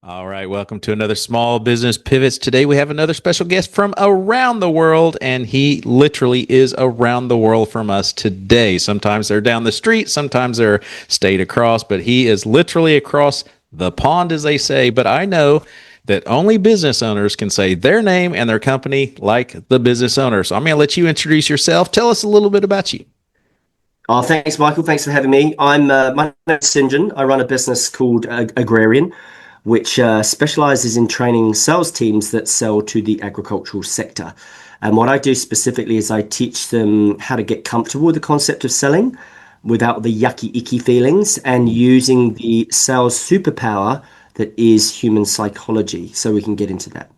All right, welcome to another Small Business Pivots. Today we have another special guest from around the world, and he literally is around the world from us today. Sometimes they're down the street, sometimes they're state across, but he is literally across the pond, as they say. But I know that only business owners can say their name and their company like the business owner. So I'm going to let you introduce yourself. Tell us a little bit about you. Oh, thanks, Michael. Thanks for having me. My name is St. John. I run a business called Agrarian, which specializes in training sales teams that sell to the agricultural sector. And what I do specifically is I teach them how to get comfortable with the concept of selling without the yucky, icky feelings and using the sales superpower that is human psychology. So we can get into that.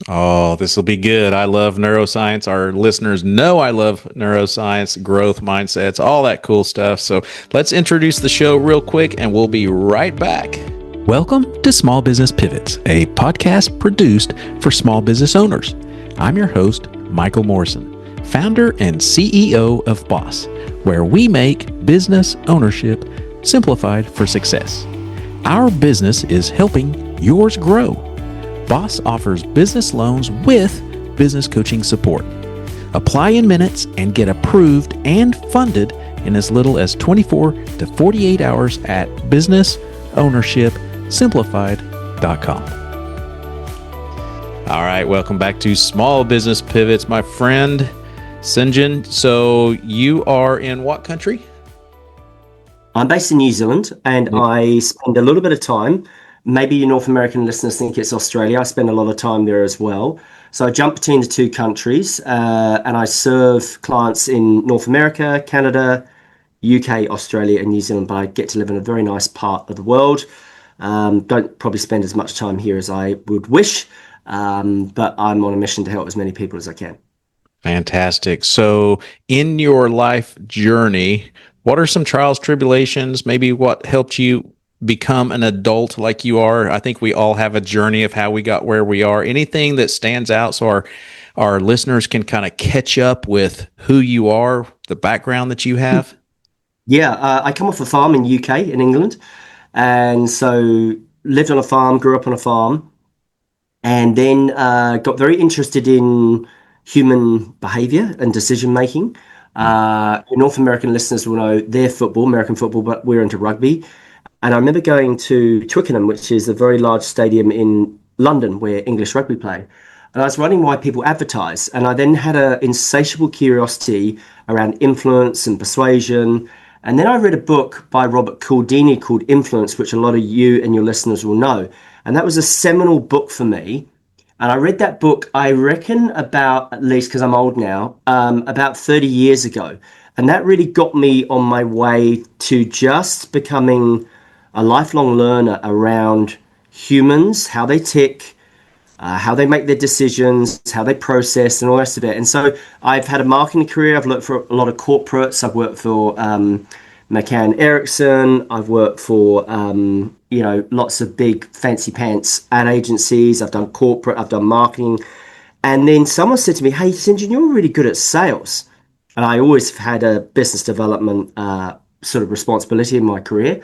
Oh, this will be good. I love neuroscience. Our listeners know I love neuroscience, growth mindsets, all that cool stuff. So let's introduce the show real quick and we'll be right back. Welcome to Small Business Pivots, a podcast produced for small business owners. I'm your host, Michael Morrison, founder and CEO of Boss, where we make business ownership simplified for success. Our business is helping yours grow. Boss offers business loans with business coaching support. Apply in minutes and get approved and funded in as little as 24 to 48 hours at businessownershipsimplified.com. All right, welcome back to Small Business Pivots, my friend Sinjin. So you are in what country? I'm based in New Zealand and I spend a little bit of time. Maybe your North American listeners think it's Australia. I spend a lot of time there as well. So I jump between the two countries and I serve clients in North America, Canada, UK, Australia, and New Zealand. But I get to live in a very nice part of the world. Don't probably spend as much time here as I would wish, but I'm on a mission to help as many people as I can. Fantastic. So in your life journey, what are some trials, tribulations, maybe what helped you become an adult like you are? I think we all have a journey of how we got where we are. Anything that stands out so our listeners can kind of catch up with who you are, the background that you have? Yeah, I come off a farm in UK, in England. And so lived on a farm, grew up on a farm, and then got very interested in human behavior and decision making. Your North American listeners will know their football, American football, but we're into rugby. And I remember going to Twickenham, which is a very large stadium in London where English rugby play. And I was wondering why people advertise. And I then had an insatiable curiosity around influence and persuasion. And then I read a book by Robert Cialdini called Influence, which a lot of you and your listeners will know. And that was a seminal book for me. And I read that book, I reckon about, at least because I'm old now, about 30 years ago. And that really got me on my way to just becoming a lifelong learner around humans, how they tick, how they make their decisions, how they process, and all the rest of it. And so I've had a marketing career. I've worked for a lot of corporates. I've worked for McCann Erickson. I've worked for lots of big fancy pants ad agencies. I've done corporate. I've done marketing. And then someone said to me, "Hey, Sinjin, you're really good at sales." And I always had a business development sort of responsibility in my career.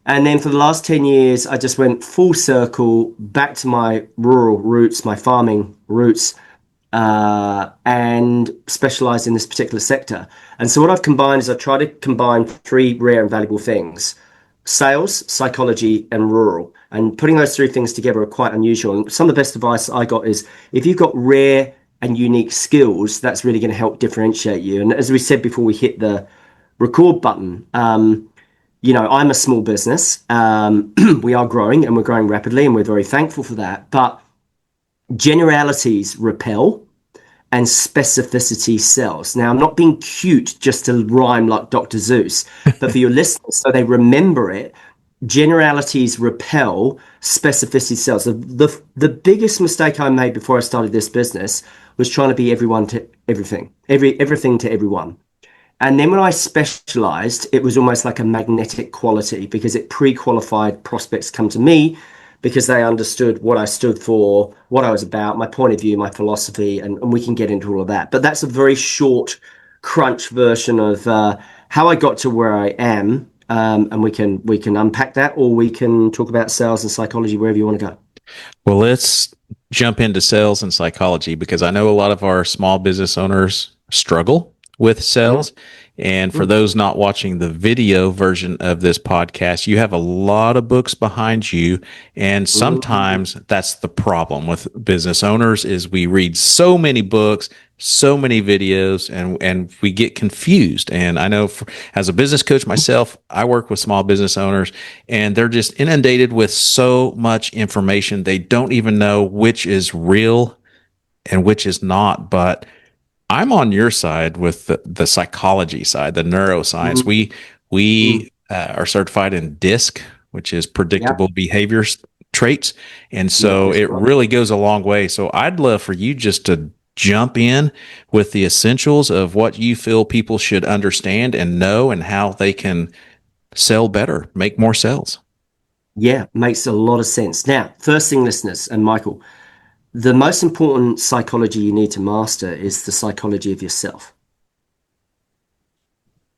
And then for the last 10 years, I just went full circle back to my rural roots, my farming roots, and specialized in this particular sector. And so what I've combined is I try to combine three rare and valuable things: sales, psychology, and rural. And putting those three things together are quite unusual. And some of the best advice I got is if you've got rare and unique skills, that's really going to help differentiate you. And as we said before we hit the record button, I'm a small business. We are growing and we're growing rapidly and we're very thankful for that. But generalities repel and specificity sells. Now, I'm not being cute just to rhyme like Dr. Zeus, but for your listeners, so they remember it, generalities repel, specificity sells. The biggest mistake I made before I started this business was trying to be everyone to everything, everything to everyone. And then when I specialized, it was almost like a magnetic quality because it pre-qualified prospects come to me because they understood what I stood for, what I was about, my point of view, my philosophy, and we can get into all of that. But that's a very short crunch version of how I got to where I am. And we can unpack that, or we can talk about sales and psychology, wherever you want to go. Well, let's jump into sales and psychology because I know a lot of our small business owners struggle with Mhm. sales. And for Mm. those not watching the video version of this podcast, you have a lot of books behind you. And Mhm. sometimes that's the problem with business owners is we read so many books, so many videos, and we get confused. And I know as a business coach myself, I work with small business owners and they're just inundated with so much information. They don't even know which is real and which is not. But I'm on your side with the psychology side, the neuroscience. Mhm. Mm. We are certified in DISC, which is Yeah. predictable behavior traits, and Yeah, so that's it right. really goes a long way. So I'd love for you just to jump in with the essentials of what you feel people should understand and know, and how they can sell better, make more sales. Yeah, makes a lot of sense. Now, first thing, listeners, and Michael, the most important psychology you need to master is the psychology of yourself.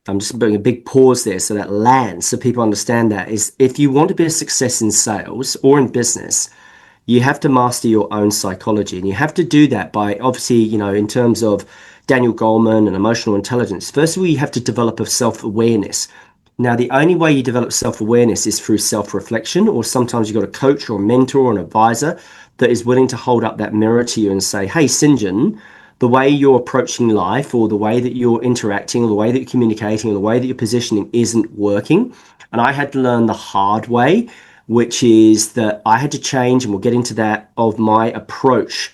I'm just putting a big pause there so that lands so people understand that is if you want to be a success in sales or in business, you have to master your own psychology. And you have to do that by obviously, in terms of Daniel Goleman and emotional intelligence. First of all, you have to develop a self-awareness. Now, the only way you develop self-awareness is through self-reflection, or sometimes you've got a coach or a mentor or an advisor that is willing to hold up that mirror to you and say, hey, Sinjin, the way you're approaching life or the way that you're interacting or the way that you're communicating or the way that you're positioning isn't working. And I had to learn the hard way, which is that I had to change, and we'll get into that, of my approach.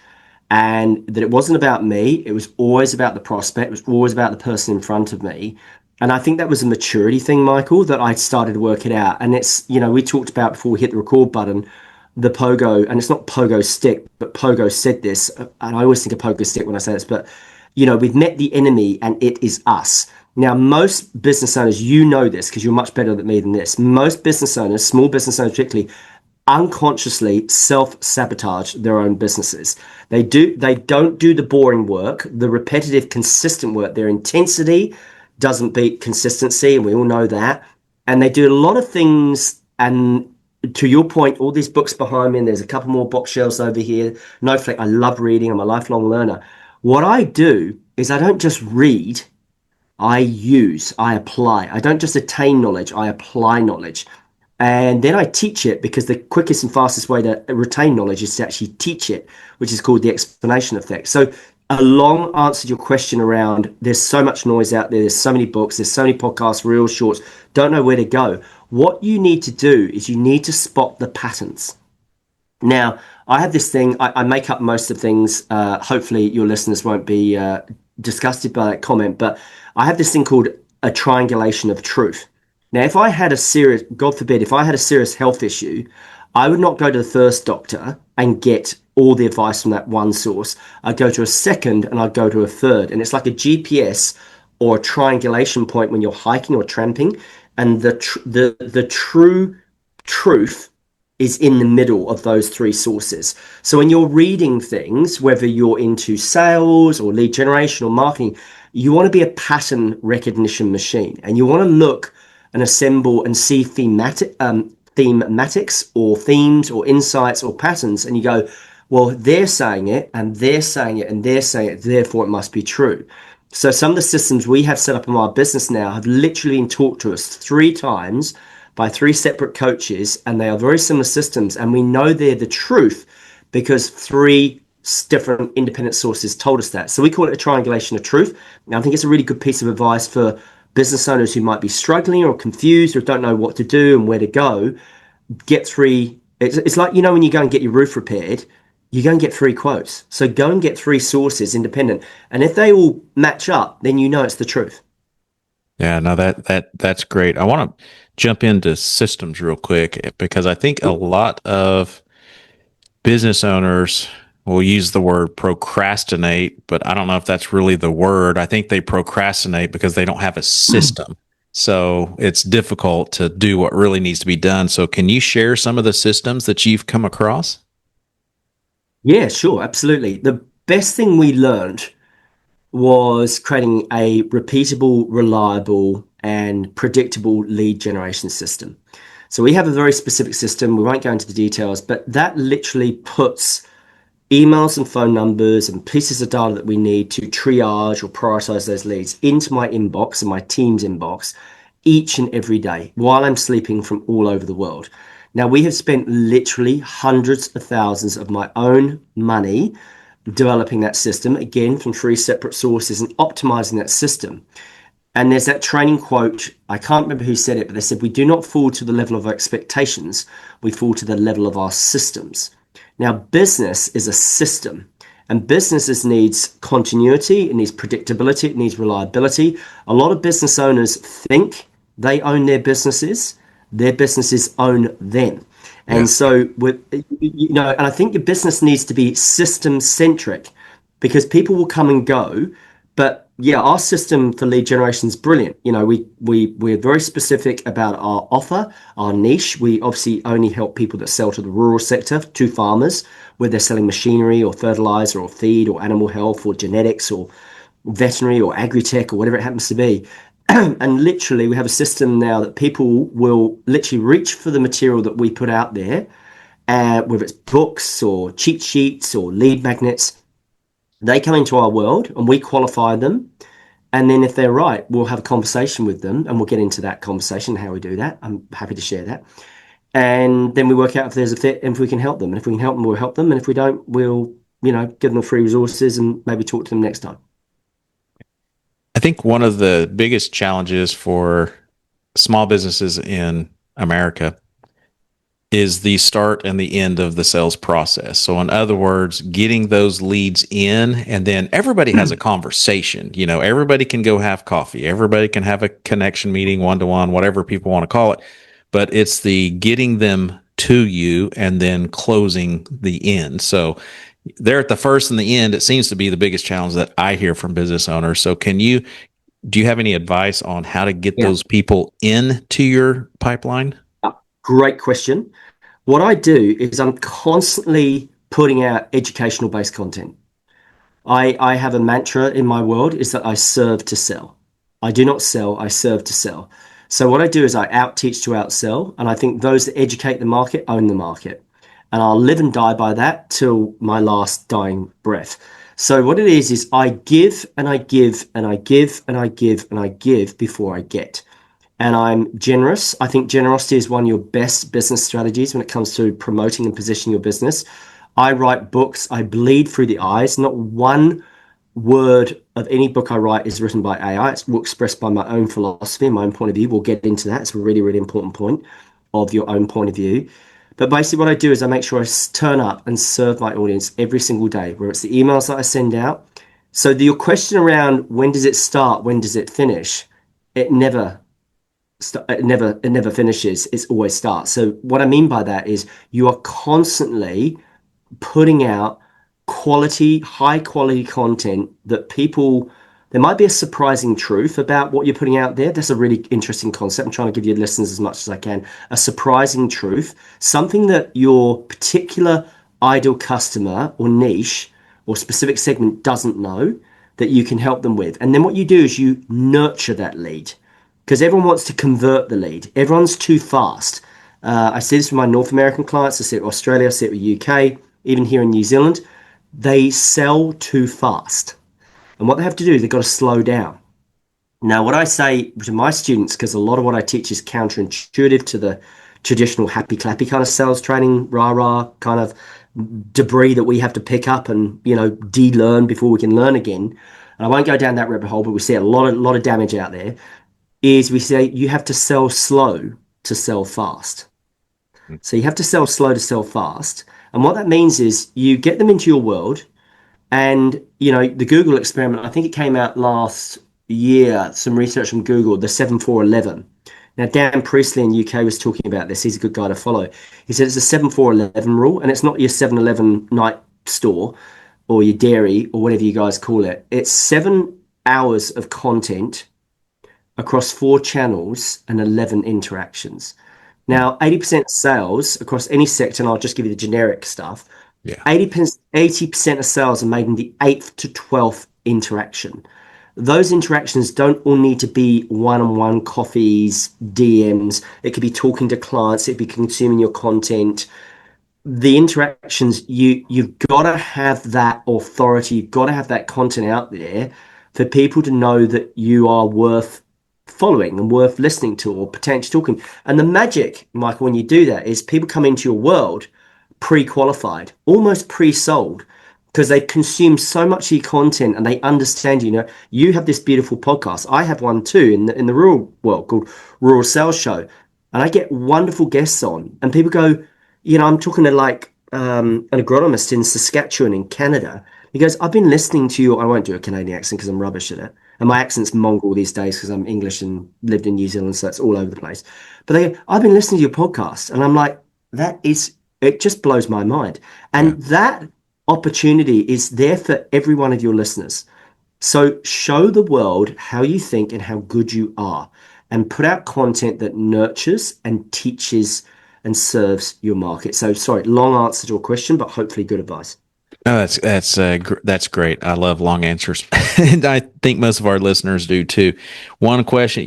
And that it wasn't about me, it was always about the prospect, it was always about the person in front of me. And I think that was a maturity thing, Michael, that I started to work it out. And it's, we talked about before we hit the record button, the pogo, and it's not pogo stick, but pogo said this, and I always think of pogo stick when I say this, but we've met the enemy and it is us. Now, most business owners, you know this because you're much better than me than this. Most business owners, small business owners particularly, unconsciously self-sabotage their own businesses. They don't do the boring work, the repetitive, consistent work. Their intensity doesn't beat consistency, and we all know that. And they do a lot of things, and to your point, all these books behind me, and there's a couple more bookshelves over here. No flake, I love reading, I'm a lifelong learner. What I do is I don't just read, I use, I apply. I don't just attain knowledge, I apply knowledge. And then I teach it because the quickest and fastest way to retain knowledge is to actually teach it, which is called the explanation effect. So, a long answer to your question around there's so much noise out there, there's so many books, there's so many podcasts, real shorts, don't know where to go. What you need to do is you need to spot the patterns. Now, I have this thing, I make up most of things. Hopefully, your listeners won't be disgusted by that comment, but I have this thing called a triangulation of truth. Now, if I had a serious, God forbid, if I had a serious health issue, I would not go to the first doctor and get all the advice from that one source. I'd go to a second and I'd go to a third. And it's like a GPS or a triangulation point when you're hiking or tramping. And the true truth is in the middle of those three sources. So when you're reading things, whether you're into sales or lead generation or marketing, you want to be a pattern recognition machine, and you want to look and assemble and see thematics or themes or insights or patterns, and you go, well, they're saying it and they're saying it and they're saying it, therefore it must be true. So some of the systems we have set up in our business now have literally been taught to us three times by three separate coaches, and they are very similar systems. And we know they're the truth because three different independent sources told us that. So we call it a triangulation of truth. Now, I think it's a really good piece of advice for business owners who might be struggling or confused or don't know what to do and where to go. Get three. It's like, when you go and get your roof repaired, you go and get three quotes. So go and get three sources independent. And if they all match up, then you know it's the truth. Yeah, no, that's great. I want to jump into systems real quick because I think a lot of business owners will use the word procrastinate, but I don't know if that's really the word. I think they procrastinate because they don't have a system. So it's difficult to do what really needs to be done. So can you share some of the systems that you've come across? Yeah, sure, absolutely. The best thing we learned was creating a repeatable, reliable, and predictable lead generation system. So we have a very specific system. We won't go into the details, but that literally puts emails and phone numbers and pieces of data that we need to triage or prioritize those leads into my inbox and my team's inbox each and every day while I'm sleeping from all over the world. Now, we have spent literally hundreds of thousands of my own money developing that system, again, from three separate sources and optimizing that system. And there's that training quote, I can't remember who said it, but they said, we do not fall to the level of our expectations, we fall to the level of our systems. Now, business is a system, and businesses needs continuity, it needs predictability, it needs reliability. A lot of business owners think they own their businesses own them. Yeah. And so, and I think your business needs to be system centric because people will come and go. But yeah, our system for lead generation is brilliant. We're very specific about our offer, our niche. We obviously only help people that sell to the rural sector, to farmers, whether they're selling machinery or fertilizer or feed or animal health or genetics or veterinary or agri-tech or whatever it happens to be. And literally, we have a system now that people will literally reach for the material that we put out there, whether it's books or cheat sheets or lead magnets. They come into our world and we qualify them. And then if they're right, we'll have a conversation with them and we'll get into that conversation, how we do that. I'm happy to share that. And then we work out if there's a fit and if we can help them. And if we can help them, we'll help them. And if we don't, we'll, give them free resources and maybe talk to them next time. I think one of the biggest challenges for small businesses in America is the start and the end of the sales process. So, in other words, getting those leads in, and then everybody has a conversation. Everybody can go have coffee, everybody can have a connection meeting, one to one, whatever people want to call it. But it's the getting them to you and then closing the end. So, there at the first and the end, it seems to be the biggest challenge that I hear from business owners. So, do you have any advice on how to get Yeah. those people into your pipeline? Great question. What I do is I'm constantly putting out educational based content. I have a mantra in my world is that I serve to sell. I do not sell, I serve to sell. So what I do is I out teach to outsell, and I think those that educate the market own the market. And I'll live and die by that till my last dying breath. So what it is I give and I give and I give and I give and I give before I get. And I'm generous. I think generosity is one of your best business strategies when it comes to promoting and positioning your business. I write books, I bleed through the eyes. Not one word of any book I write is written by AI. It's expressed by my own philosophy, my own point of view. We'll get into that. It's a really, really important point of your own point of view. But basically, what I do is I make sure I turn up and serve my audience every single day, where it's the emails that I send out. So your question around when does it start, when does it finish? It never it never finishes. It always starts. So what I mean by that is you are constantly putting out high quality content that people, there might be a surprising truth about what you're putting out there. That's a really interesting concept. I'm trying to give your listeners as much as I can. A surprising truth, something that your particular ideal customer or niche or specific segment doesn't know that you can help them with. And then what you do is you nurture that lead because everyone wants to convert the lead. Everyone's too fast. I see this with my North American clients. I see it with Australia. I see it with UK. Even here in New Zealand, they sell too fast. And what they have to do is they've got to slow down. Now, what I say to my students, because a lot of what I teach is counterintuitive to the traditional happy clappy kind of sales training, rah rah kind of debris that we have to pick up and de-learn before we can learn again. And I won't go down that rabbit hole, but we see a lot of damage out there. Is we say you have to sell slow to sell fast. So you have to sell slow to sell fast. And what that means is you get them into your world. And, the Google experiment, I think it came out last year, some research from Google, the 7-4-11. Now, Dan Priestley in UK was talking about this. He's a good guy to follow. He said it's a 7-4-11 rule, and it's not your 7-Eleven night store or your dairy or whatever you guys call it. It's 7 hours of content across 4 channels and 11 interactions. Now, 80% sales across any sector, and I'll just give you the generic stuff, Yeah. 80% of sales are made in the 8th to 12th interaction. those interactions don't all need to be one-on-one coffees, DMs. It could be talking to clients, it could be consuming your content. The interactions, you've got to have that authority, you've got to have that content out there for people to know that you are worth following and worth listening to or potentially talking. And the magic, Michael, when you do that is people come into your world pre-qualified, almost pre-sold, because they consume so much of your content and they understand, you have this beautiful podcast. I have one too in the rural world called Rural Sales Show. And I get wonderful guests on and people go, I'm talking to like an agronomist in Saskatchewan in Canada. He goes, I've been listening to you. I won't do a Canadian accent because I'm rubbish at it. And my accent's mongrel these days because I'm English and lived in New Zealand, so it's all over the place. But they go, I've been listening to your podcast. And I'm like, it just blows my mind. Yeah. And that opportunity is there for every one of your listeners. So show the world how you think and how good you are, and put out content that nurtures and teaches and serves your market. So sorry, long answer to a question, but hopefully good advice. No, that's great. I love long answers, and I think most of our listeners do too. One question: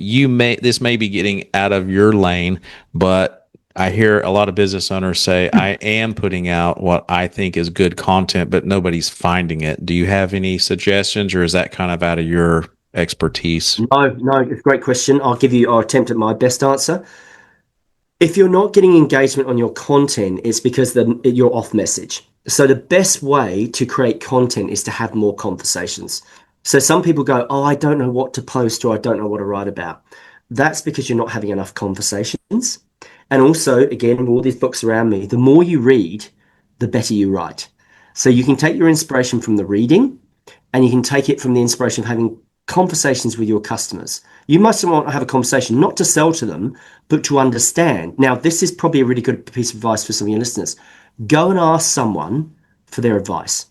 this may be getting out of your lane, but I hear a lot of business owners say, "I am putting out what I think is good content, but nobody's finding it." Do you have any suggestions, or is that kind of out of your expertise? No, it's a great question. I'll attempt at my best answer. If you're not getting engagement on your content, it's because you're off message. So the best way to create content is to have more conversations. So some people go, oh, I don't know what to post or I don't know what to write about. That's because you're not having enough conversations. And also, again, with all these books around me, the more you read, the better you write. So you can take your inspiration from the reading and you can take it from the inspiration of having conversations with your customers. You must want to have a conversation, not to sell to them, but to understand. Now, this is probably a really good piece of advice for some of your listeners. Go and ask someone for their advice.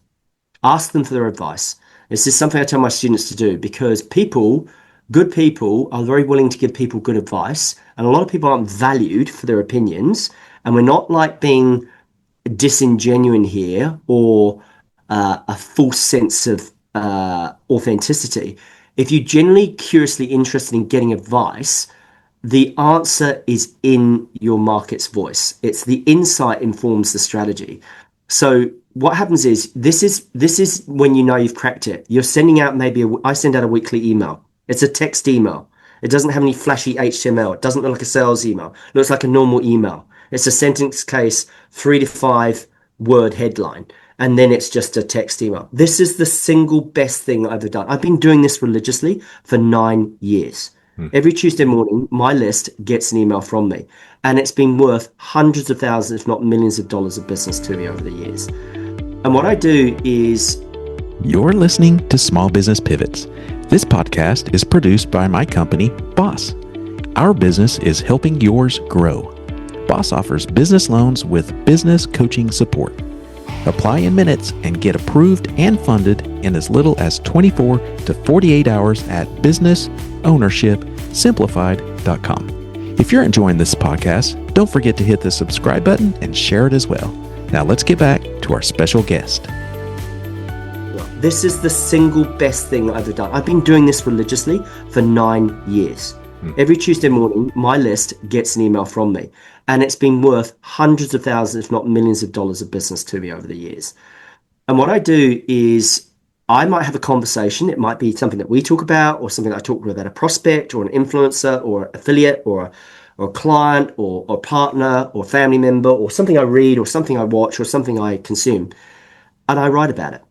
Ask them for their advice. This is something I tell my students to do because good people are very willing to give people good advice. And a lot of people aren't valued for their opinions. And we're not like being disingenuine here or a false sense of authenticity. If you're genuinely curiously interested in getting advice, the answer is in your market's voice. It's the insight informs the strategy. So what happens is this is when you know you've cracked it. You're sending out I send out a weekly email. It's a text email. It doesn't have any flashy HTML. It doesn't look like a sales email. It looks like a normal email. It's a sentence case, 3 to 5 word headline, and then it's just a text email. This is the single best thing I've ever done. I've been doing this religiously for 9 years. Every Tuesday morning, my list gets an email from me, and it's been worth hundreds of thousands, if not millions of dollars of business to me over the years. And what I do is... You're listening to Small Business Pivots. This podcast is produced by my company, Boss. Our business is helping yours grow. Boss offers business loans with business coaching support. Apply in minutes and get approved and funded in as little as 24 to 48 hours at businessownershipsimplified.com. If you're enjoying this podcast, don't forget to hit the subscribe button and share it as well. Now let's get back to our special guest. This is the single best thing I've ever done. I've been doing this religiously for 9 years. Every Tuesday morning, my list gets an email from me, and it's been worth hundreds of thousands, if not millions of dollars of business to me over the years. And what I do is I might have a conversation. It might be something that we talk about, or something I talk about a prospect or an influencer or an affiliate or a client or a partner or family member or something I read or something I watch or something I consume, and I write about it.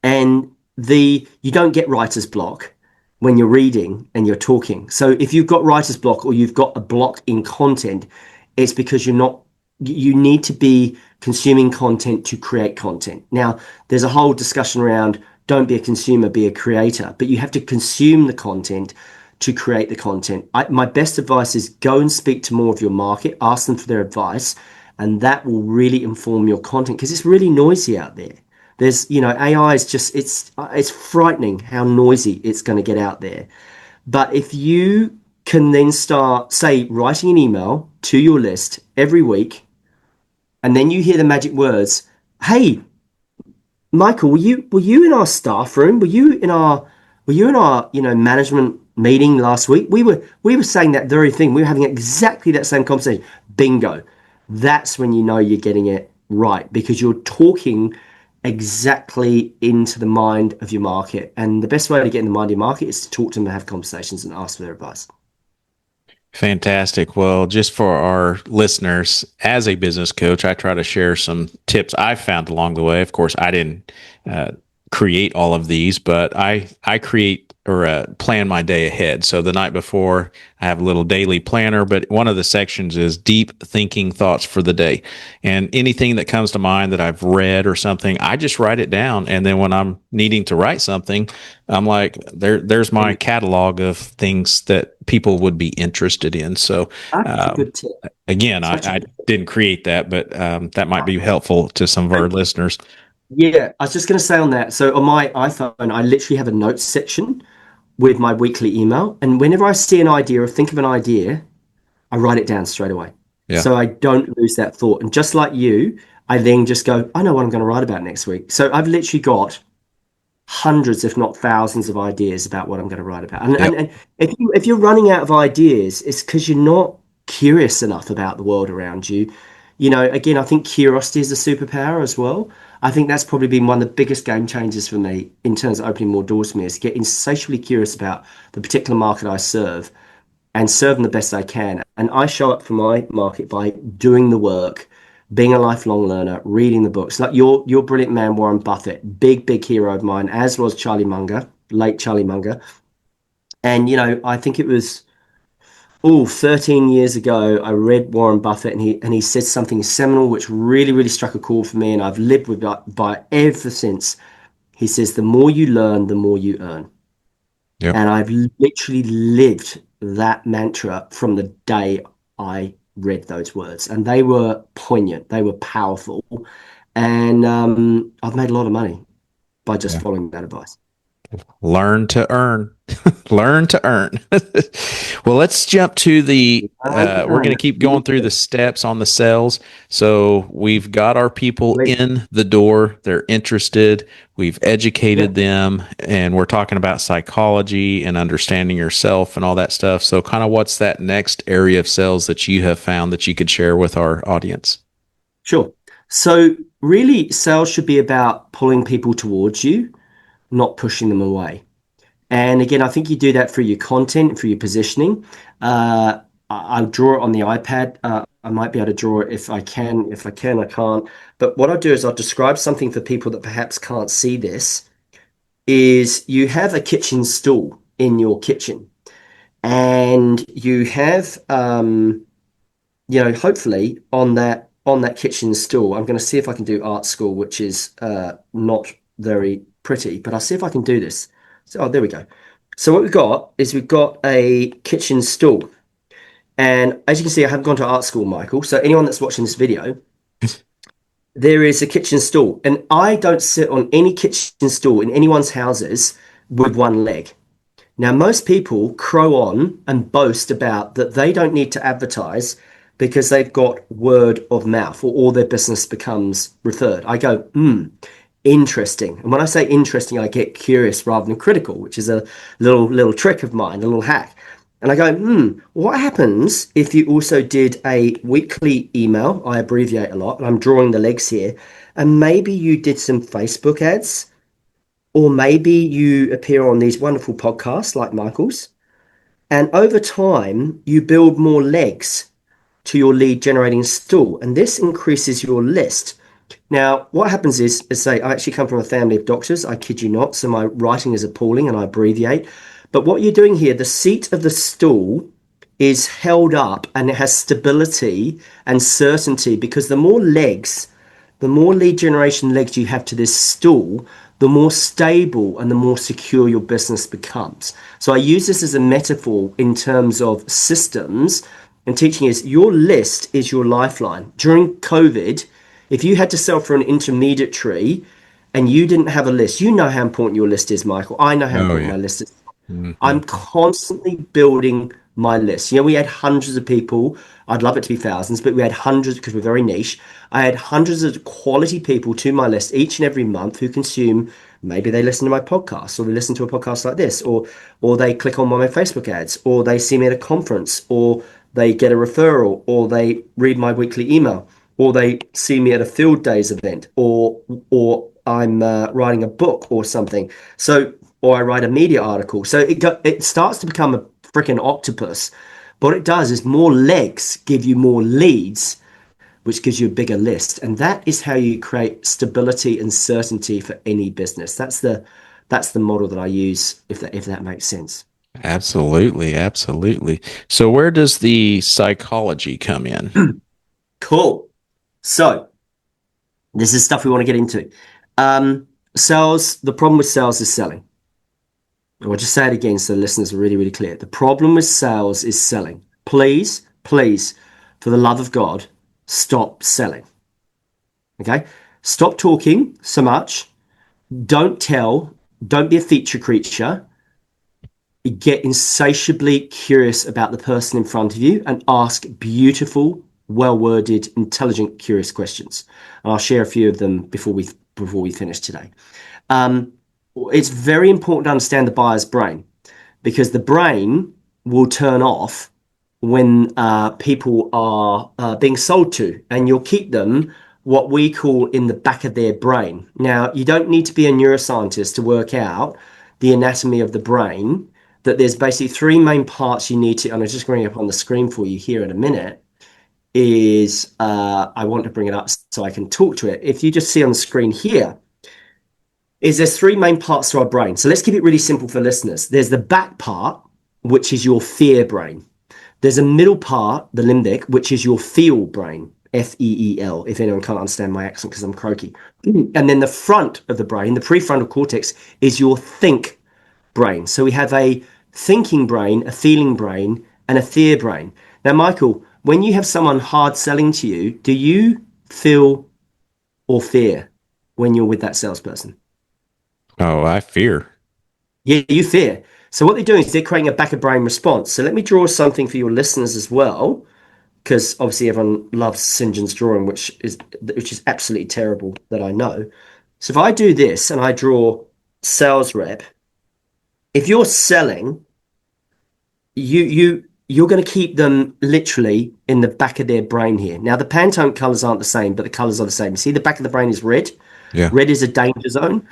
And you don't get writer's block when you're reading and you're talking. So if you've got writer's block or you've got a block in content, it's because you need to be consuming content to create content. Now, there's a whole discussion around don't be a consumer, be a creator, but you have to consume the content to create the content. My best advice is go and speak to more of your market, ask them for their advice, and that will really inform your content because it's really noisy out there. There's, AI is just, it's frightening how noisy it's going to get out there. But if you can then start, say, writing an email to your list every week, and then you hear the magic words, hey, Michael, were you in our staff room? Were you in our Well, you and our, management meeting last week, we were saying that very thing. We were having exactly that same conversation. Bingo. That's when you know you're getting it right because you're talking exactly into the mind of your market. And the best way to get in the mind of your market is to talk to them and have conversations and ask for their advice. Fantastic. Well, just for our listeners, as a business coach, I try to share some tips I've found along the way. Of course, I didn't uh, create all of these, but I create or plan my day ahead. So the night before, I have a little daily planner, but one of the sections is deep thinking thoughts for the day. And anything that comes to mind that I've read or something, I just write it down. And then when I'm needing to write something, I'm like, there's my catalog of things that people would be interested in. So, That's a um, good tip. again, Such a I good tip. didn't create that, but that might be helpful to some of our listeners. Yeah, I was just going to say on that. So on my iPhone, I literally have a notes section with my weekly email. And whenever I see an idea or think of an idea, I write it down straight away. Yeah. So I don't lose that thought. And just like you, I then just go, I know what I'm going to write about next week. So I've literally got hundreds, if not thousands, of ideas about what I'm going to write about. And, Yep. and, and if you're running out of ideas, it's because you're not curious enough about the world around you. Again, I think curiosity is a superpower as well. I think that's probably been one of the biggest game changers for me in terms of opening more doors for me is get insatiably curious about the particular market I serve and serve them the best I can. And I show up for my market by doing the work, being a lifelong learner, reading the books. Like your brilliant man, Warren Buffett, big hero of mine, as was Charlie Munger, late Charlie Munger. And I think it was 13 years ago, I read Warren Buffett and he said something seminal which really struck a chord for me, and I've lived with that by ever since. He says, the more you learn, the more you earn. Yep. And I've literally lived that mantra from the day I read those words. And they were poignant, they were powerful. And I've made a lot of money by just Yeah. following that advice. Learn to earn. Learn to earn. Well, let's jump to the. We're going to keep going through the steps on the sales. So we've got our people in the door. They're interested. We've Yeah, educated them, and we're talking about psychology and understanding yourself and all that stuff. So, kind of, what's that next area of sales that you have found that you could share with our audience? sure. So really, sales should be about pulling people towards you, not pushing them away. And again, I think you do that through your content, through your positioning. I'll draw it on the iPad. I might be able to draw it if I can. If I can, I can't. But what I'll do is I'll describe something for people that perhaps can't see this. Is you have a kitchen stool in your kitchen, and you have hopefully on that kitchen stool, I'm going to see if I can do art school, which is not very pretty, but I'll see if I can do this. So, oh, there we go. So what we've got is we've got a kitchen stool. And as you can see, I haven't gone to art school, Michael. So anyone that's watching this video, there is a kitchen stool. And I don't sit on any kitchen stool in anyone's houses with one leg. Now, most people crow on and boast about that they don't need to advertise because they've got word of mouth or all their business becomes referred. I go, interesting. And when I say interesting, I get curious rather than critical, which is a little trick of mine, a little hack. And I go, what happens if you also did a weekly email? I abbreviate a lot, and I'm drawing the legs here. And maybe you did some Facebook ads, or maybe you appear on these wonderful podcasts like Michael's. And over time, you build more legs to your lead generating stool. And this increases your list. Now, what happens is say, I actually come from a family of doctors. I kid you not. So my writing is appalling and I abbreviate. But what you're doing here, the seat of the stool is held up and it has stability and certainty because the more lead generation legs you have to this stool, the more stable and the more secure your business becomes. So I use this as a metaphor in terms of systems and teaching is your list is your lifeline. During COVID, if you had to sell for an intermediary and you didn't have a list, you know how important your list is, Michael. I know how Oh important yeah. my list is. Hmm. I'm constantly building my list. We had hundreds of people. I'd love it to be thousands, but we had hundreds because we're very niche. I had hundreds of quality people to my list each and every month who consume Maybe they listen to my podcast, or they listen to a podcast like this, or they click on one of my Facebook ads, or they see me at a conference, or they get a referral, or they read my weekly email, or they see me at a field days event, or I'm writing a book or something. So, or I write a media article. So it starts to become a freaking octopus. What it does is more legs give you more leads, which gives you a bigger list. And that is how you create stability and certainty for any business. That's the model that I use, if that makes sense. Absolutely, absolutely. So where does the psychology come in? Cool. So this is stuff we want to get into. Sales, the problem with sales is selling. I'll just say it again so the listeners are really, really clear. The problem with sales is selling. Please, please, for the love of God, stop selling. Okay? Stop talking so much. Don't tell. Don't be a feature creature. Get insatiably curious about the person in front of you and ask beautiful, well-worded, intelligent, curious questions. And I'll share a few of them before we finish today. Um, it's very important to understand the buyer's brain, because the brain will turn off when people are being sold to, and you'll keep them what we call in the back of their brain. Now, you don't need to be a neuroscientist to work out the anatomy of the brain, that there's basically three main parts you need to, and I'm just going up on the screen for you here in a minute, is I want to bring it up so I can talk to it. If you just see on the screen here, is there's three main parts to our brain. So let's keep it really simple for listeners. There's the back part, which is your fear brain. There's a middle part, the limbic, which is your feel brain, FEEL, if anyone can't understand my accent because I'm croaky. And then the front of the brain, the prefrontal cortex, is your think brain. So we have a thinking brain, a feeling brain, and a fear brain. Now, Michael, when you have someone hard selling to you, do you feel or fear when you're with that salesperson? Oh, I fear. Yeah, you fear. So what they're doing is they're creating a back of brain response. So let me draw something for your listeners as well, because obviously everyone loves St. John's drawing, which is absolutely terrible, that I know. So if I do this and I draw sales rep, if you're selling, you're going to keep them literally in the back of their brain here. Now the Pantone colors aren't the same, but the colors are the same. See, the back of the brain is red. Yeah. Red is a danger zone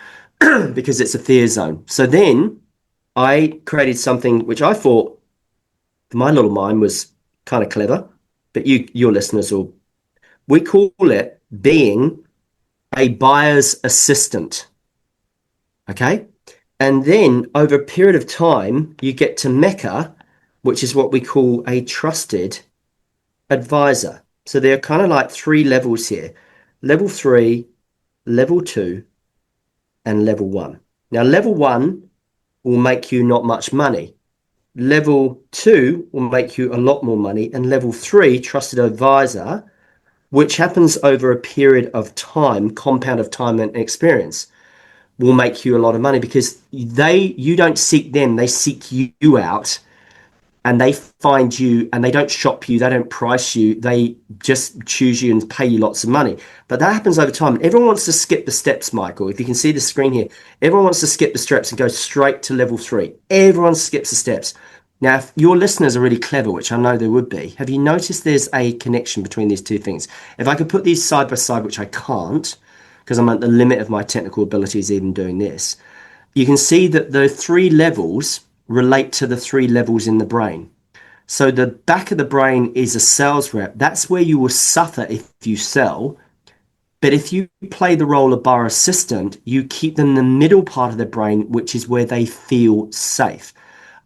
because it's a fear zone. So then I created something which I thought, for my little mind, was kind of clever, but your listeners will. We call it being a buyer's assistant. Okay. And then over a period of time, you get to Mecca, which is what we call a trusted advisor. So there are kind of like three levels here: level three, level two, and level one. Now, level one will make you not much money. Level two will make you a lot more money. And level three, trusted advisor, which happens over a period of time, compound of time and experience, will make you a lot of money, because you don't seek them, they seek you out, and they find you, and they don't shop you, they don't price you, they just choose you and pay you lots of money. But that happens over time. Everyone wants to skip the steps, Michael. If you can see the screen here, everyone wants to skip the steps and go straight to level three. Everyone skips the steps. Now, if your listeners are really clever, which I know they would be, have you noticed there's a connection between these two things? If I could put these side by side, which I can't, because I'm at the limit of my technical abilities even doing this, you can see that the three levels relate to the three levels in the brain. So the back of the brain is a sales rep. That's where you will suffer if you sell. But if you play the role of bar assistant, you keep them in the middle part of the brain, which is where they feel safe.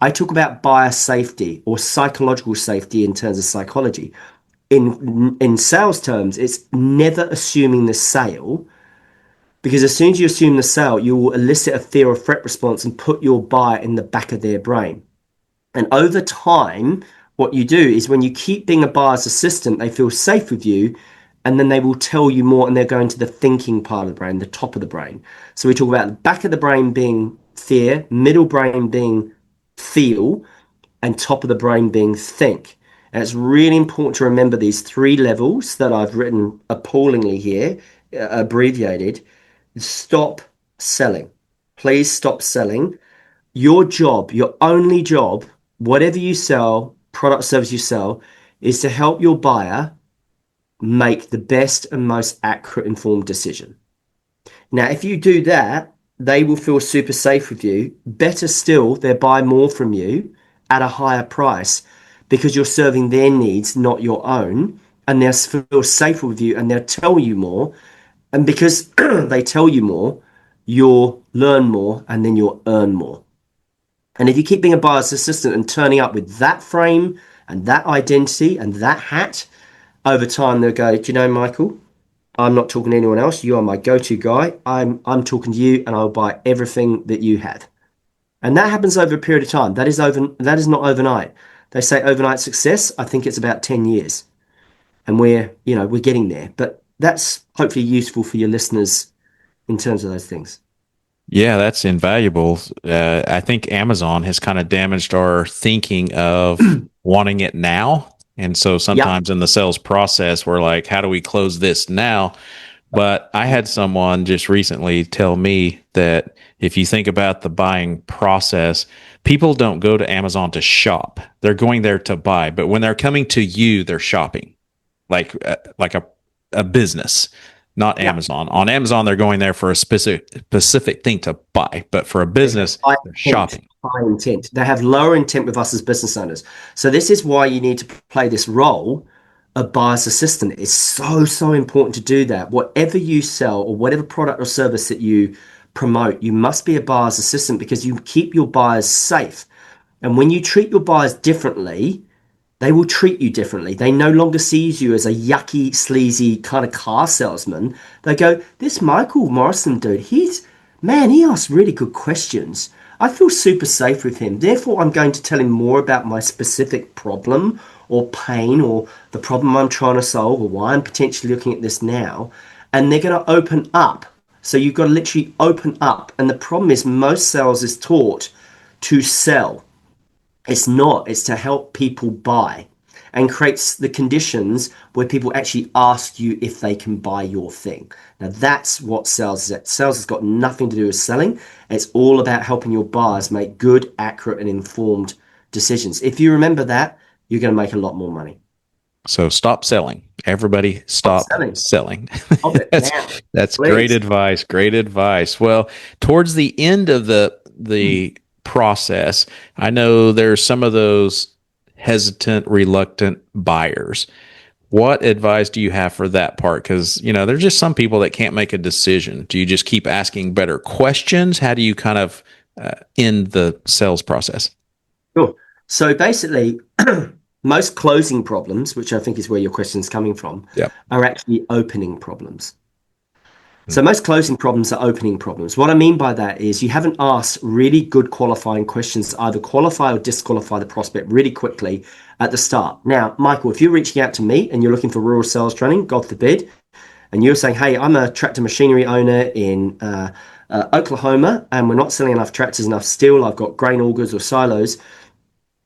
I talk about buyer safety or psychological safety in terms of psychology. In sales terms, it's never assuming the sale, because as soon as you assume the sale, you will elicit a fear or threat response and put your buyer in the back of their brain. And over time, what you do is, when you keep being a buyer's assistant, they feel safe with you, and then they will tell you more, and they're going to the thinking part of the brain, the top of the brain. So we talk about the back of the brain being fear, middle brain being feel, and top of the brain being think. And it's really important to remember these three levels that I've written appallingly here, abbreviated. Stop selling. please stop selling. Your job, your only job, whatever you sell, product, service you sell, is to help your buyer make the best and most accurate, informed decision. Now, if you do that, they will feel super safe with you. Better still, they'll buy more from you at a higher price because you're serving their needs, not your own. And they'll feel safer with you and they'll tell you more. And because they tell you more, you'll learn more and then you'll earn more. And if you keep being a buyer's assistant and turning up with that frame and that identity and that hat, over time they'll go, do you know, Michael, I'm not talking to anyone else. You are my go-to guy. I'm talking to you and I'll buy everything that you have. And that happens over a period of time. That is not overnight. They say overnight success. I think it's about 10 years. And we're getting there. But that's hopefully useful for your listeners in terms of those things. Yeah, that's invaluable. I think Amazon has kind of damaged our thinking of wanting it now. And so Yep. sometimes in the sales process, we're like, how do we close this now? But I had someone just recently tell me that if you think about the buying process, people don't go to Amazon to shop. They're going there to buy. But when they're coming to you, they're shopping like a business, not Yep. Amazon. On Amazon, they're going there for a specific thing to buy, but for a They have business, high they're intent, shopping. high intent. They have lower intent with us as business owners. So this is why you need to play this role of buyer's assistant. It's so, so important to do that. Whatever you sell or whatever product or service that you promote, you must be a buyer's assistant because you keep your buyers safe. And when you treat your buyers differently, they will treat you differently. They no longer sees you as a yucky, sleazy kind of car salesman. They go, this Michael Morrison dude, he asks really good questions. I feel super safe with him. Therefore, I'm going to tell him more about my specific problem or pain or the problem I'm trying to solve or why I'm potentially looking at this now. And they're going to open up. So you've got to literally open up. And the problem is most sales is taught to sell. It's not, it's to help people buy and creates the conditions where people actually ask you if they can buy your thing. Now, that's what sales is at. Sales has got nothing to do with selling. It's all about helping your buyers make good, accurate, and informed decisions. If you remember that, you're going to make a lot more money. So stop selling. Everybody Stop stop selling. selling. Stop it that's now, that's great please. advice. Great advice. Well, towards the end of the process, I know there's some of those hesitant, reluctant buyers. What advice do you have for that part? Because, there's just some people that can't make a decision. Do you just keep asking better questions? How do you kind of end the sales process? Sure. So basically, most closing problems, which I think is where your question is coming from, Yep. are actually opening problems. So most closing problems are opening problems. What I mean by that is you haven't asked really good qualifying questions to either qualify or disqualify the prospect really quickly at the start. Now, Michael, if you're reaching out to me and you're looking for rural sales training, God forbid, and you're saying, hey, I'm a tractor machinery owner in Oklahoma and we're not selling enough tractors, enough steel, I've got grain augers or silos,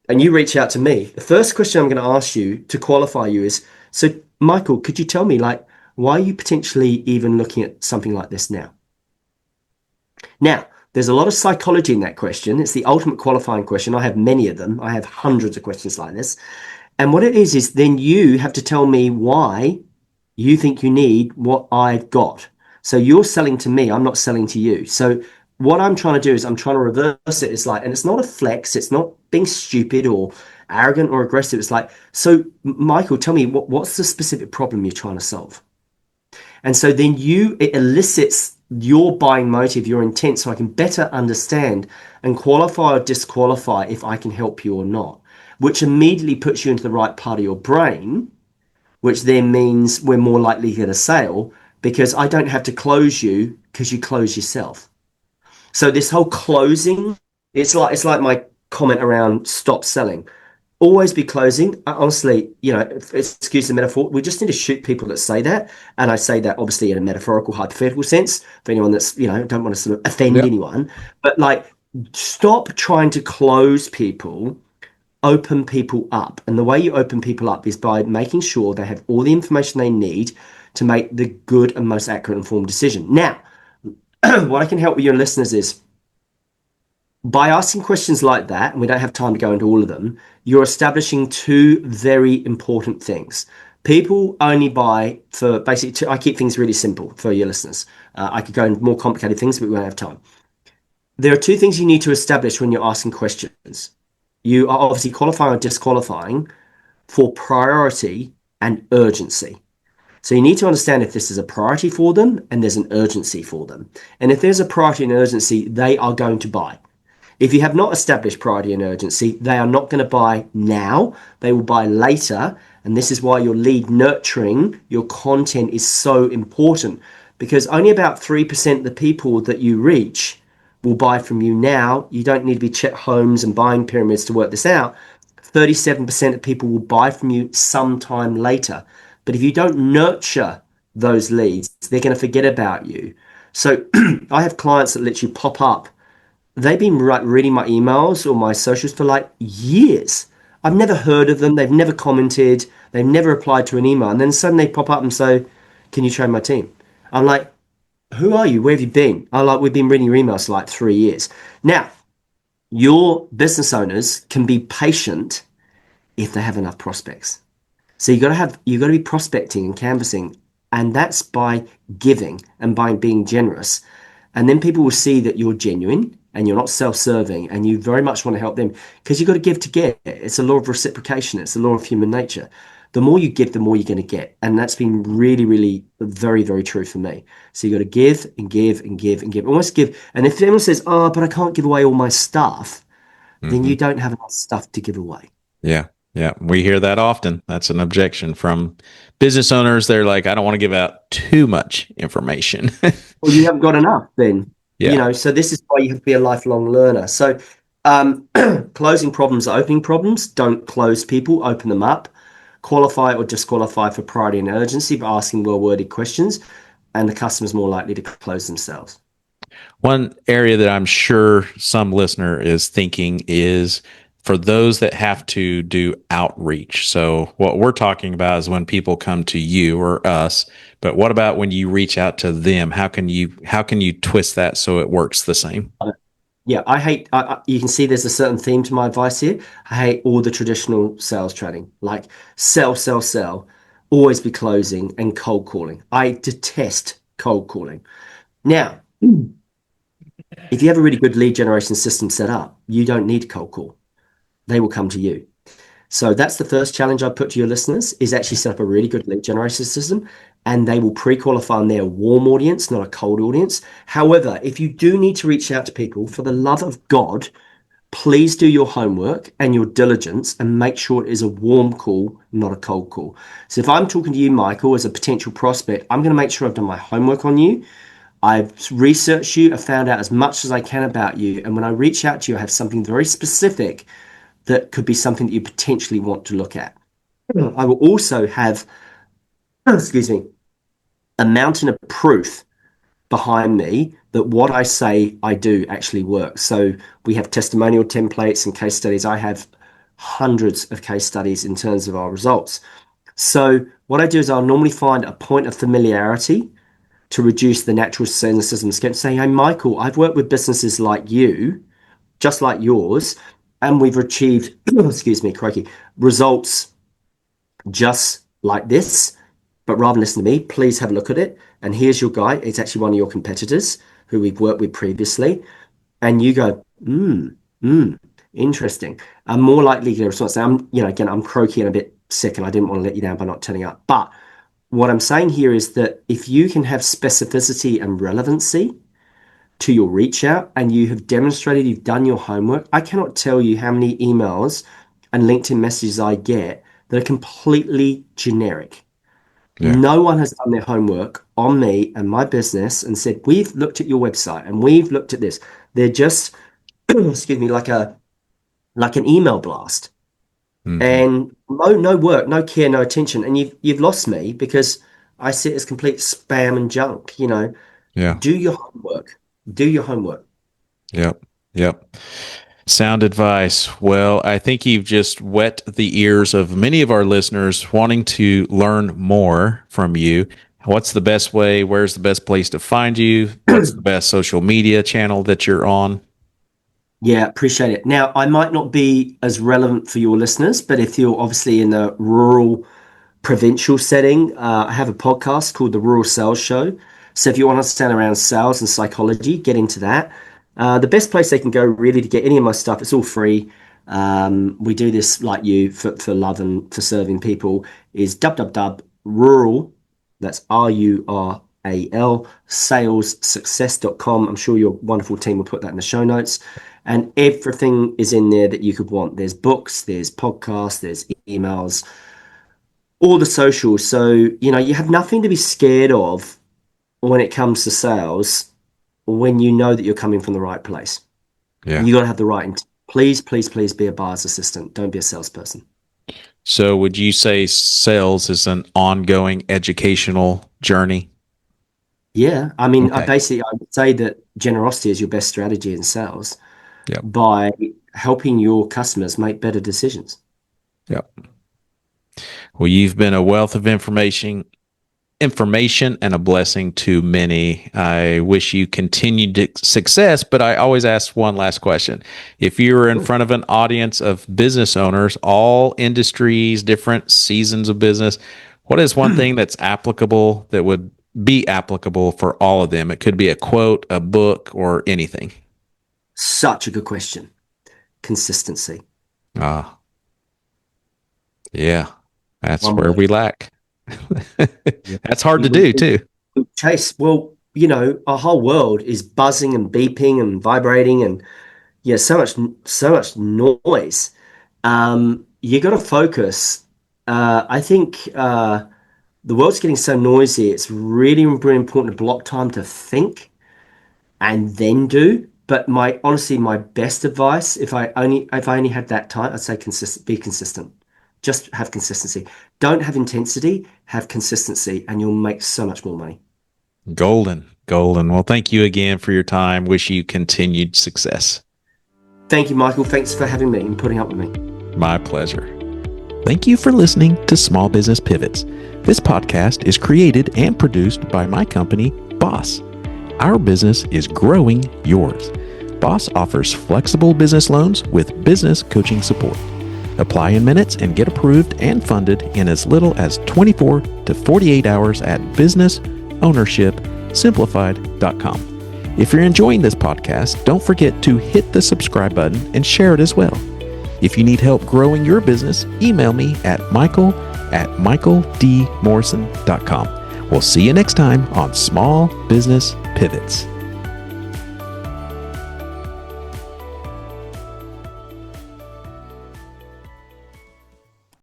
and you reach out to me, the first question I'm going to ask you to qualify you is, so Michael, could you tell me why are you potentially even looking at something like this now? Now, there's a lot of psychology in that question. It's the ultimate qualifying question. I have many of them. I have hundreds of questions like this. And what it is then you have to tell me why you think you need what I've got. So you're selling to me, I'm not selling to you. So what I'm trying to do is I'm trying to reverse it. It's like, and it's not a flex, it's not being stupid or arrogant or aggressive. It's like, so Michael, tell me what's the specific problem you're trying to solve? And so then it elicits your buying motive, your intent, so I can better understand and qualify or disqualify if I can help you or not, which immediately puts you into the right part of your brain, which then means we're more likely to get a sale because I don't have to close you because you close yourself. So this whole closing, it's like my comment around stop selling. Always be closing. Honestly, excuse the metaphor, we just need to shoot people that say that. And I say that obviously in a metaphorical, hypothetical sense for anyone that's, don't want to sort of offend Yep. anyone. But stop trying to close people, open people up. And the way you open people up is by making sure they have all the information they need to make the good and most accurate informed decision. Now, what I can help with your listeners is By asking questions like that, and we don't have time to go into all of them, you're establishing two very important things. People only buy for basically, I keep things really simple for your listeners. I could go into more complicated things, but we won't have time. There are two things you need to establish when you're asking questions. You are obviously qualifying or disqualifying for priority and urgency. So you need to understand if this is a priority for them and there's an urgency for them. And if there's a priority and urgency, they are going to buy. If you have not established priority and urgency, they are not going to buy now. They will buy later. And this is why your lead nurturing, your content is so important, because only about 3% of the people that you reach will buy from you now. You don't need to be Chet Holmes and buying pyramids to work this out. 37% of people will buy from you sometime later. But if you don't nurture those leads, they're going to forget about you. So I have clients that literally pop up. They've been reading my emails or my socials for like years. I've never heard of them. They've never commented. They've never replied to an email. And then suddenly they pop up and say, "Can you train my team?" I'm like, "Who are you? Where have you been?" I'm like, "We've been reading your emails for like 3 years." Now, your business owners can be patient if they have enough prospects. So you got to be prospecting and canvassing, and that's by giving and by being generous. And then people will see that you're genuine and you're not self-serving and you very much want to help them, because you've got to give to get. It's a law of reciprocation. It's a law of human nature. The more you give, the more you're going to get. And that's been really, really very, very true for me. So you got to give and give and give and give. Almost give. And if anyone says, "Oh, but I can't give away all my stuff," then Hmm. you don't have enough stuff to give away. Yeah. Yeah. We hear that often. That's an objection from business owners. They're like, I don't want to give out too much information. Well, you haven't got enough then. Yeah. So this is why you have to be a lifelong learner. So closing problems are opening problems. Don't close people, open them up. Qualify or disqualify for priority and urgency by asking well-worded questions, and the customer's more likely to close themselves. One area that I'm sure some listener is thinking is for those that have to do outreach. So what we're talking about is when people come to you or us, but what about when you reach out to them? How can you twist that so it works the same? Yeah, I hate. You can see there's a certain theme to my advice here. I hate all the traditional sales training, like sell, sell, sell, always be closing and cold calling. I detest cold calling. Now, if you have a really good lead generation system set up, you don't need cold call. They will come to you. So that's the first challenge I put to your listeners, is actually set up a really good lead generation system, and they will pre-qualify on their warm audience, not a cold audience. However, if you do need to reach out to people, for the love of God, please do your homework and your diligence and make sure it is a warm call, not a cold call. So if I'm talking to you, Michael, as a potential prospect, I'm going to make sure I've done my homework on you. I've researched you. I've found out as much as I can about you. And when I reach out to you, I have something very specific that could be something that you potentially want to look at. I will also have, excuse me, a mountain of proof behind me that what I say I do actually works. So we have testimonial templates and case studies. I have hundreds of case studies in terms of our results. So what I do is I'll normally find a point of familiarity to reduce the natural cynicism. Saying, "Hey, Michael, I've worked with businesses like you, just like yours, and we've achieved, excuse me, crikey, results just like this. But rather than listen to me, please have a look at it. And here's your guy. It's actually one of your competitors who we've worked with previously." And you go, interesting. I'm more likely to get a response. Now, again, I'm croaky and a bit sick, and I didn't want to let you down by not turning up. But what I'm saying here is that if you can have specificity and relevancy to your reach out, and you have demonstrated you've done your homework, I cannot tell you how many emails and LinkedIn messages I get that are completely generic. Yeah. No one has done their homework on me and my business and said, "We've looked at your website and we've looked at this." They're just, excuse me, like an email blast. Hmm. And no work, no care, no attention. And you've lost me because I see it as complete spam and junk. Yeah. Do your homework. Do your homework. Yep. Yep. Sound advice. Well, I think you've just whet the ears of many of our listeners wanting to learn more from you. What's the best way? Where's the best place to find you? What's the best social media channel that you're on? Yeah, appreciate it. Now, I might not be as relevant for your listeners, but if you're obviously in a rural, provincial setting, I have a podcast called The Rural Sales Show. So if you want to understand around sales and psychology, get into that. The best place they can go really to get any of my stuff, it's all free. We do this like you for love and for serving people, is www.rural, that's RURAL, salessuccess.com. I'm sure your wonderful team will put that in the show notes. And everything is in there that you could want. There's books, there's podcasts, there's emails, all the socials. So, you have nothing to be scared of when it comes to sales when you know that you're coming from the right place. Yeah. You got to have the right intent. Please, please, please be a buyer's assistant. Don't be a salesperson. So would you say sales is an ongoing educational journey? Yeah. I mean, Okay. I would say that generosity is your best strategy in sales Yep. by helping your customers make better decisions. Yep. Well, you've been a wealth of information and a blessing to many. I wish you continued success, but I always ask one last question. If you were in Sure. front of an audience of business owners, all industries, different seasons of business, what is one thing that's applicable that would be applicable for all of them? It could be a quote, a book, or anything. Such a good question. Consistency. Ah, yeah, that's One where we word. lack. Yeah. That's hard We, to we, do too. we chase, well, our whole world is buzzing and beeping and vibrating and yeah, so much noise. You got to focus. I think the world's getting so noisy. It's really, really important to block time to think and then do. But honestly, my best advice, if I only had that time, I'd say be consistent. Just have consistency. Don't have intensity, have consistency, and you'll make so much more money. Golden, golden. Well, thank you again for your time. Wish you continued success. Thank you, Michael. Thanks for having me and putting up with me. My pleasure. Thank you for listening to Small Business Pivots. This podcast is created and produced by my company, Boss. Our business is growing yours. Boss offers flexible business loans with business coaching support. Apply in minutes and get approved and funded in as little as 24 to 48 hours at businessownershipsimplified.com. If you're enjoying this podcast, don't forget to hit the subscribe button and share it as well. If you need help growing your business, email me at michael@michaeldmorrison.com. We'll see you next time on Small Business Pivots.